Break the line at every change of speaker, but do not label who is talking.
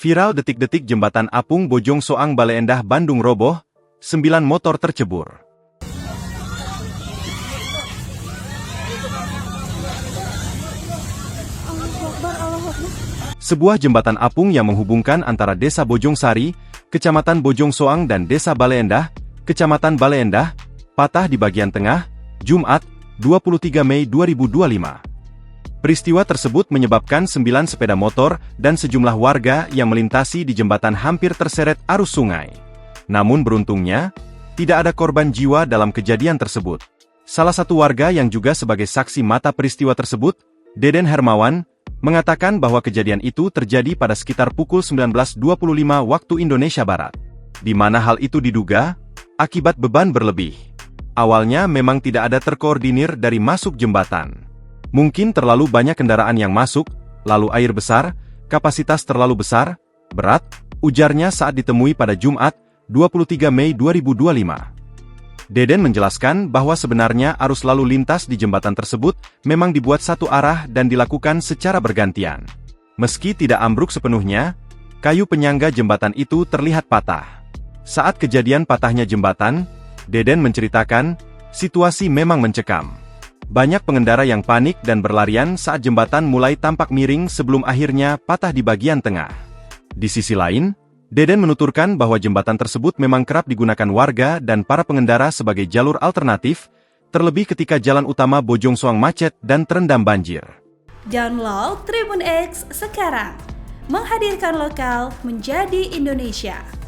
Viral detik-detik jembatan apung Bojong Soang Bale Endah Bandung roboh, 9 motor tercebur. Sebuah jembatan apung yang menghubungkan antara Desa Bojong Sari, Kecamatan Bojong Soang dan Desa Bale Endah, Kecamatan Bale Endah, patah di bagian tengah, Jumat, 23 Mei 2025. Peristiwa tersebut menyebabkan 9 sepeda motor dan sejumlah warga yang melintasi di jembatan hampir terseret arus sungai. Namun beruntungnya, tidak ada korban jiwa dalam kejadian tersebut. Salah satu warga yang juga sebagai saksi mata peristiwa tersebut, Deden Hermawan, mengatakan bahwa kejadian itu terjadi pada sekitar pukul 19.25 waktu Indonesia Barat, di mana hal itu diduga akibat beban berlebih. Awalnya memang tidak ada terkoordinir dari masuk jembatan. Mungkin terlalu banyak kendaraan yang masuk, lalu air besar, kapasitas terlalu besar, berat, ujarnya saat ditemui pada Jumat, 23 Mei 2025. Deden menjelaskan bahwa sebenarnya arus lalu lintas di jembatan tersebut memang dibuat satu arah dan dilakukan secara bergantian. Meski tidak ambruk sepenuhnya, kayu penyangga jembatan itu terlihat patah. Saat kejadian patahnya jembatan, Deden menceritakan, situasi memang mencekam. Banyak pengendara yang panik dan berlarian saat jembatan mulai tampak miring sebelum akhirnya patah di bagian tengah. Di sisi lain, Deden menuturkan bahwa jembatan tersebut memang kerap digunakan warga dan para pengendara sebagai jalur alternatif, terlebih ketika jalan utama Bojong Soang macet dan terendam banjir.
Download Tribun X sekarang, menghadirkan lokal menjadi Indonesia.